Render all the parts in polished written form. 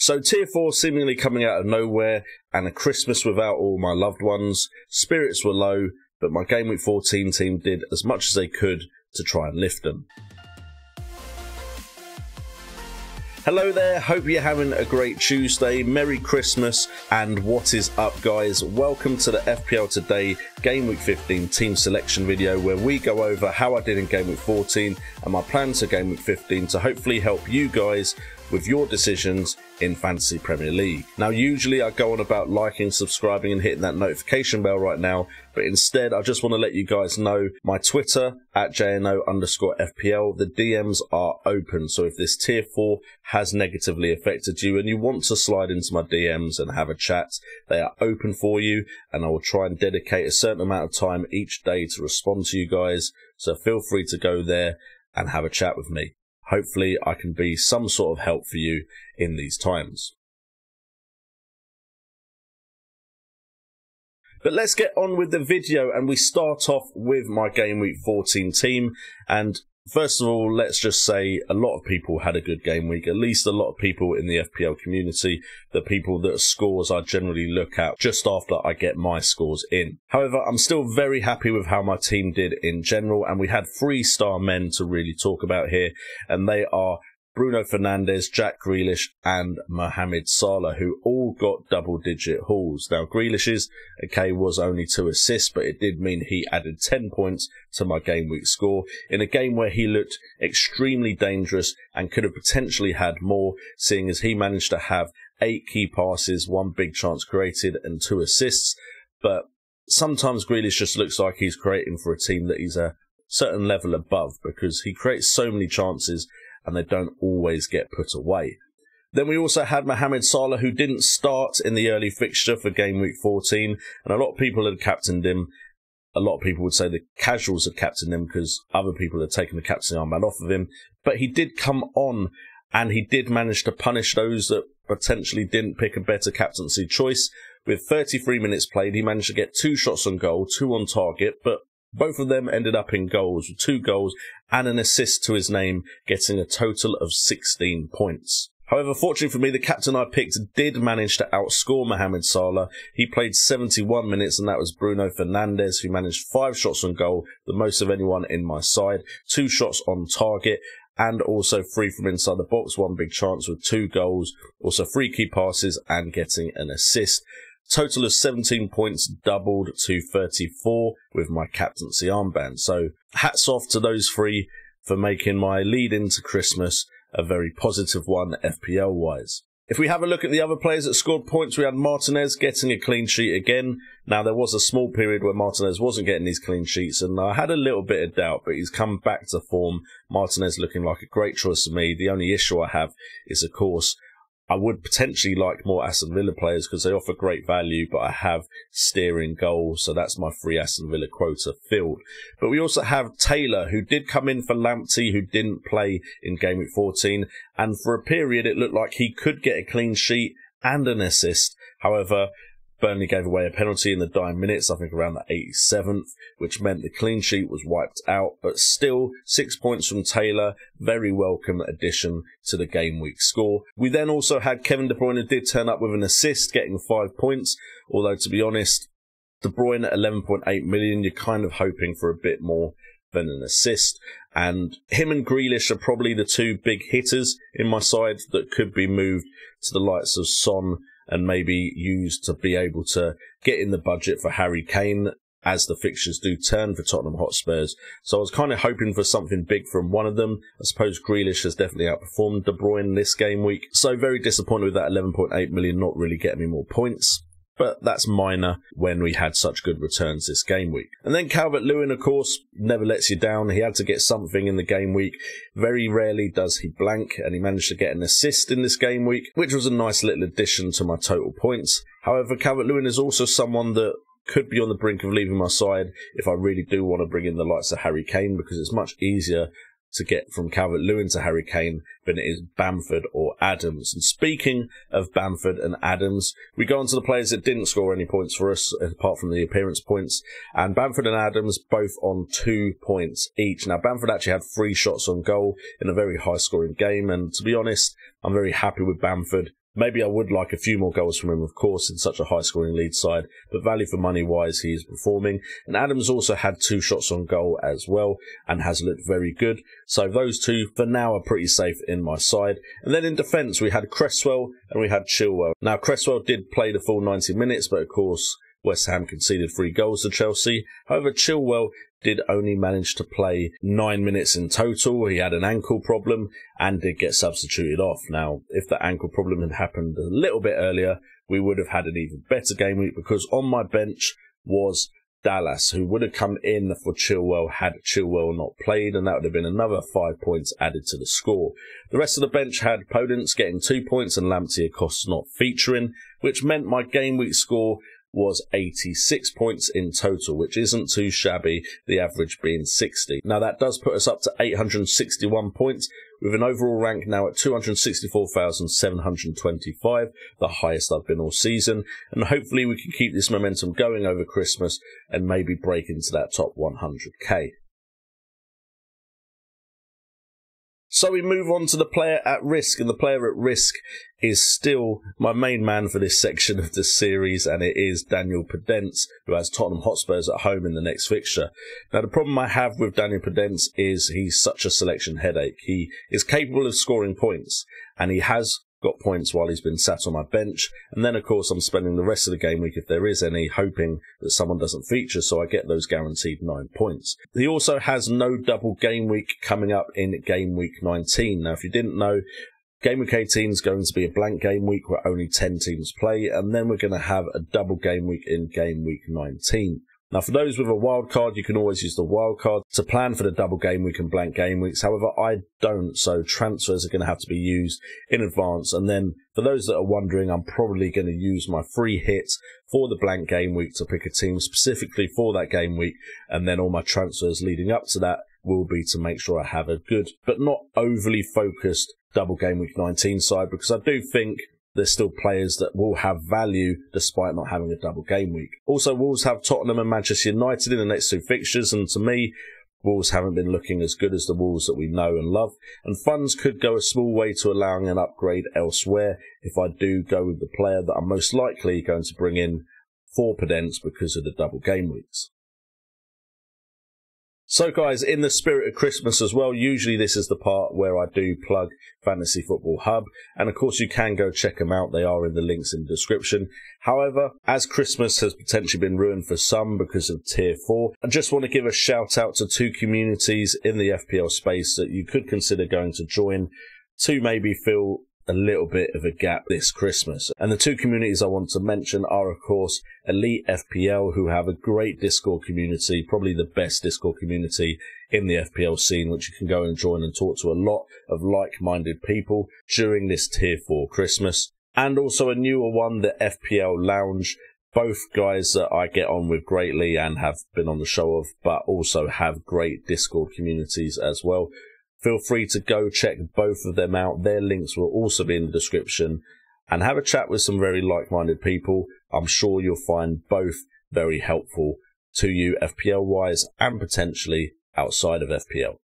So tier 4 seemingly coming out of nowhere, and a Christmas without all my loved ones. Spirits were low, but my Game Week 14 team did as much as they could to try and lift them. Hello there, hope you're having a great Tuesday, Merry Christmas, and what is up guys? Welcome to the FPL Today Game Week 15 Team Selection video, where we go over how I did in Game Week 14 and my plans for Game Week 15 to hopefully help you guys with your decisions in Fantasy Premier League. Now usually I go on about liking, subscribing and hitting that notification bell right now, but instead I just want to let you guys know my Twitter at JNO_FPL, the DMs are open, so if this tier 4 has negatively affected you and you want to slide into my DMs and have a chat, they are open for you, and I will try and dedicate a certain amount of time each day to respond to you guys, so feel free to go there and have a chat with me. Hopefully I can be some sort of help for you in these times. But let's get on with the video, and we start off with my Game Week 14 team. And first of all, let's just say a lot of people had a good game week, at least a lot of people in the FPL community, the people that scores I generally look at just after I get my scores in. However, I'm still very happy with how my team did in general, and we had 3-star men to really talk about here, and they are Bruno Fernandes, Jack Grealish and Mohamed Salah, who all got double-digit hauls. Now, Grealish's, okay, was only 2 assists, but it did mean he added 10 points to my game week score in a game where he looked extremely dangerous and could have potentially had more, seeing as he managed to have 8 key passes, 1 big chance created and 2 assists. But sometimes Grealish just looks like he's creating for a team that he's a certain level above, because he creates so many chances and they don't always get put away. Then we also had Mohamed Salah, who didn't start in the early fixture for Game Week 14, and a lot of people had captained him. A lot of people would say the casuals had captained him because other people had taken the captain armband off of him, but he did come on and he did manage to punish those that potentially didn't pick a better captaincy choice. With 33 minutes played, he managed to get 2 shots on goal, 2 on target, but both of them ended up in goals, with 2 goals and an assist to his name, getting a total of 16 points. However, fortunately for me, the captain I picked did manage to outscore Mohamed Salah. He played 71 minutes, and that was Bruno Fernandes, who managed 5 shots on goal, the most of anyone in my side, 2 shots on target, and also 3 from inside the box, 1 big chance with 2 goals, also 3 key passes and getting an assist. Total of 17 points, doubled to 34 with my captaincy armband. So hats off to those 3 for making my lead into Christmas a very positive one FPL wise. If we have a look at the other players that scored points, we had Martinez getting a clean sheet again. Now, there was a small period where Martinez wasn't getting these clean sheets, and I had a little bit of doubt, but he's come back to form. Martinez looking like a great choice for me. The only issue I have is, of course, I would potentially like more Aston Villa players because they offer great value, but I have steering goal, so that's my free Aston Villa quota filled. But we also have Taylor, who did come in for Lamptey, who didn't play in Game Week 14, and for a period it looked like he could get a clean sheet and an assist. However, Burnley gave away a penalty in the dying minutes, I think around the 87th, which meant the clean sheet was wiped out. But still, 6 points from Taylor, very welcome addition to the game week score. We then also had Kevin De Bruyne, who did turn up with an assist, getting 5 points. Although, to be honest, De Bruyne at 11.8 million, you're kind of hoping for a bit more than an assist. And him and Grealish are probably the 2 big hitters in my side that could be moved to the likes of Son and maybe used to be able to get in the budget for Harry Kane as the fixtures do turn for Tottenham Hotspurs. So I was kind of hoping for something big from one of them. I suppose Grealish has definitely outperformed De Bruyne this game week. So very disappointed with that 11.8 million not really getting me more points. But that's minor when we had such good returns this game week. And then Calvert-Lewin, of course, never lets you down. He had to get something in the game week. Very rarely does he blank, and he managed to get an assist in this game week, which was a nice little addition to my total points. However, Calvert-Lewin is also someone that could be on the brink of leaving my side if I really do want to bring in the likes of Harry Kane, because it's much easier to get from Calvert-Lewin to Harry Kane than it is Bamford or Adams. And speaking of Bamford and Adams, we go on to the players that didn't score any points for us, apart from the appearance points. And Bamford and Adams both on 2 points each. Now, Bamford actually had 3 shots on goal in a very high-scoring game. And to be honest, I'm very happy with Bamford. Maybe I would like a few more goals from him, of course, in such a high-scoring lead side, but value for money-wise, he is performing. And Adams also had 2 shots on goal as well, and has looked very good. So those two, for now, are pretty safe in my side. And then in defence, we had Cresswell and we had Chilwell. Now, Cresswell did play the full 90 minutes, but of course, West Ham conceded 3 goals to Chelsea. However, Chilwell did only manage to play 9 minutes in total. He had an ankle problem and did get substituted off. Now, if the ankle problem had happened a little bit earlier, we would have had an even better game week, because on my bench was Dallas, who would have come in for Chilwell had Chilwell not played, and that would have been another 5 points added to the score. The rest of the bench had Podence getting 2 points and Lamptey not featuring, which meant my game week score was 86 points in total, which isn't too shabby, the average being 60. Now that does put us up to 861 points, with an overall rank now at 264,725, the highest I've been all season, and hopefully we can keep this momentum going over Christmas and maybe break into that top 100k. So we move on to the player at risk, and the player at risk is still my main man for this section of the series, and it is Daniel Podence, who has Tottenham Hotspurs at home in the next fixture. Now, the problem I have with Daniel Podence is he's such a selection headache. He is capable of scoring points, and he has got points while he's been sat on my bench, and then of course I'm spending the rest of the game week, if there is any, hoping that someone doesn't feature so I get those guaranteed 9 points. He also has no double game week coming up in game week 19. Now if you didn't know, game week 18 is going to be a blank game week where only 10 teams play, and then we're going to have a double game week in game week 19. Now, for those with a wild card, you can always use the wild card to plan for the double game week and blank game weeks. However, I don't, so transfers are going to have to be used in advance. And then, for those that are wondering, I'm probably going to use my free hit for the blank game week to pick a team specifically for that game week. And then all my transfers leading up to that will be to make sure I have a good, but not overly focused double game week 19 side, because I do think there's still players that will have value despite not having a double game week. Also, Wolves have Tottenham and Manchester United in the next 2 fixtures, and to me, Wolves haven't been looking as good as the Wolves that we know and love, and funds could go a small way to allowing an upgrade elsewhere if I do go with the player that I'm most likely going to bring in for Podence because of the double game weeks. So guys, in the spirit of Christmas as well, usually this is the part where I do plug Fantasy Football Hub, and of course you can go check them out, they are in the links in the description. However, as Christmas has potentially been ruined for some because of Tier 4, I just want to give a shout out to 2 communities in the FPL space that you could consider going to join to maybe fill a little bit of a gap this Christmas. And the 2 communities I want to mention are, of course, Elite FPL, who have a great Discord community, probably the best Discord community in the FPL scene, which you can go and join and talk to a lot of like-minded people during this Tier 4 Christmas. And also a newer one, the FPL Lounge, both guys that I get on with greatly and have been on the show of, but also have great Discord communities as well. Feel free to go check both of them out. Their links will also be in the description, and have a chat with some very like-minded people. I'm sure you'll find both very helpful to you FPL-wise and potentially outside of FPL.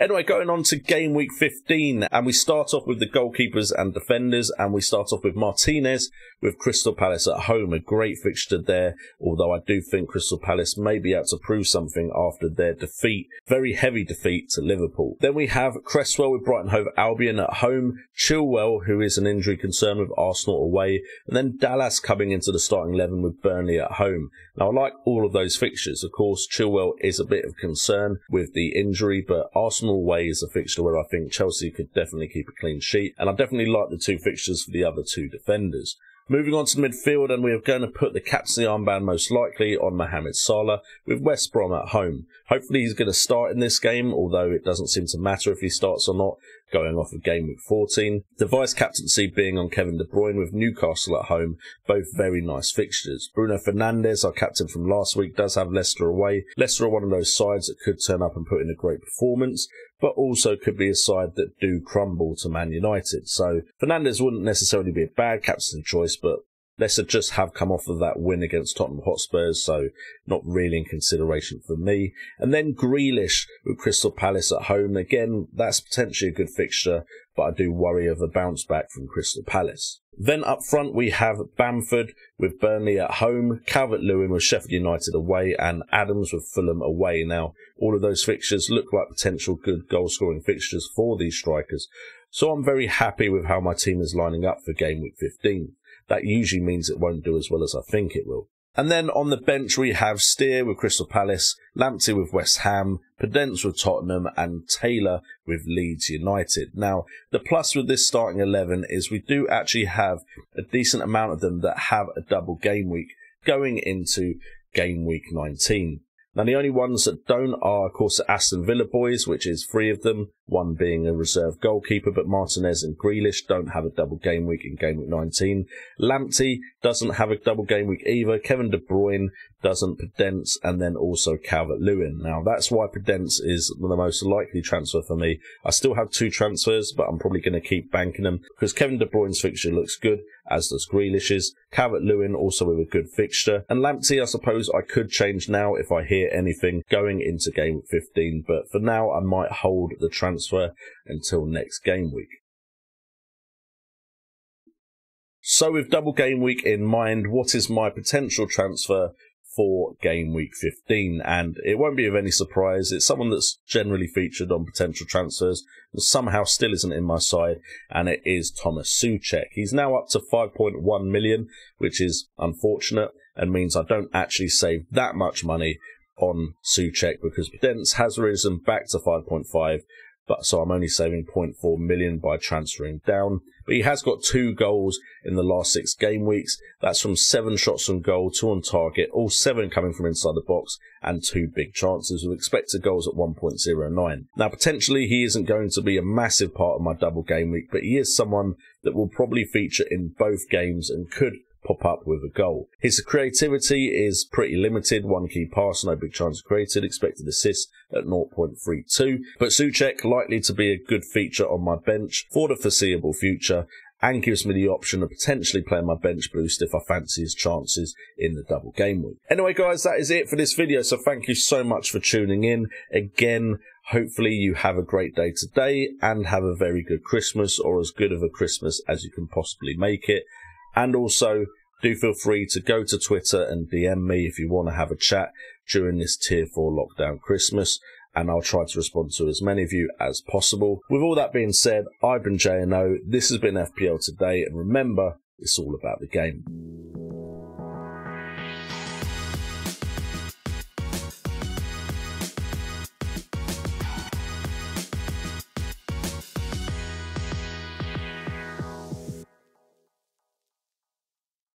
Anyway, going on to game week 15, and we start off with the goalkeepers and defenders, and we start off with Martinez with Crystal Palace at home. A great fixture there, although I do think Crystal Palace may be able to prove something after their defeat, very heavy defeat to Liverpool. Then we have Cresswell with Brighton Hove Albion at home, Chilwell, who is an injury concern, with Arsenal away, and then Dallas coming into the starting 11 with Burnley at home. Now, I like all of those fixtures. Of course, Chilwell is a bit of concern with the injury, but Arsenal away is a fixture where I think Chelsea could definitely keep a clean sheet, and I definitely like the 2 fixtures for the other 2 defenders. Moving on to the midfield, and we are going to put the captaincy armband most likely on Mohamed Salah with West Brom at home. Hopefully he's going to start in this game, although it doesn't seem to matter if he starts or not, going off of game week 14. The vice-captaincy being on Kevin De Bruyne with Newcastle at home, both very nice fixtures. Bruno Fernandes, our captain from last week, does have Leicester away. Leicester are one of those sides that could turn up and put in a great performance, but also could be a side that do crumble to Man United. So Fernandes wouldn't necessarily be a bad captain choice, but Leicester just have come off of that win against Tottenham Hotspurs, so not really in consideration for me. And then Grealish with Crystal Palace at home. Again, that's potentially a good fixture but I do worry of a bounce back from Crystal Palace. Then up front we have Bamford with Burnley at home, Calvert-Lewin with Sheffield United away, and Adams with Fulham away. Now, all of those fixtures look like potential good goal-scoring fixtures for these strikers, so I'm very happy with how my team is lining up for Game Week 15. That usually means it won't do as well as I think it will. And then on the bench we have Steer with Crystal Palace, Lamptey with West Ham, Podence with Tottenham, and Taylor with Leeds United. Now, the plus with this starting 11 is we do actually have a decent amount of them that have a double game week going into Game Week 19. Now, the only ones that don't are, of course, the Aston Villa boys, which is 3 of them, one being a reserve goalkeeper, but Martinez and Grealish don't have a double game week in Game Week 19. Lamptey doesn't have a double game week either. Kevin De Bruyne doesn't, Podence, and then also Calvert-Lewin. Now, that's why Podence is the most likely transfer for me. I still have 2 transfers, but I'm probably going to keep banking them because Kevin De Bruyne's fixture looks good, as does Grealish's. Calvert-Lewin also with a good fixture. And Lamptey, I suppose I could change now if I hear anything going into Game Week 15, but for now I might hold the transfer until next game week. So with double game week in mind, what is my potential transfer for Game Week 15? And it won't be of any surprise, it's someone that's generally featured on potential transfers and somehow still isn't in my side, and it is Thomas Souček. He's now up to 5.1 million, which is unfortunate and means I don't actually save that much money on Souček because Podence has risen back to 5.5, but so I'm only saving 0.4 million by transferring down. But he has got 2 goals in the last 6 game weeks. That's from 7 shots on goal, 2 on target, all 7 coming from inside the box, and 2 big chances with expected goals at 1.09. Now, potentially he isn't going to be a massive part of my double game week, but he is someone that will probably feature in both games and could pop up with a goal. His creativity is pretty limited, 1 key pass, no big chance created, expected assist at 0.32, but Souček likely to be a good feature on my bench for the foreseeable future and gives me the option of potentially playing my bench boost if I fancy his chances in the double game week. Anyway guys, that is it for this video, so thank you so much for tuning in. Again, hopefully you have a great day today and have a very good Christmas, or as good of a Christmas as you can possibly make it. And also, do feel free to go to Twitter and DM me if you want to have a chat during this Tier 4 lockdown Christmas, and I'll try to respond to as many of you as possible. With all that being said, I've been JNO, this has been FPL Today, and remember, it's all about the game.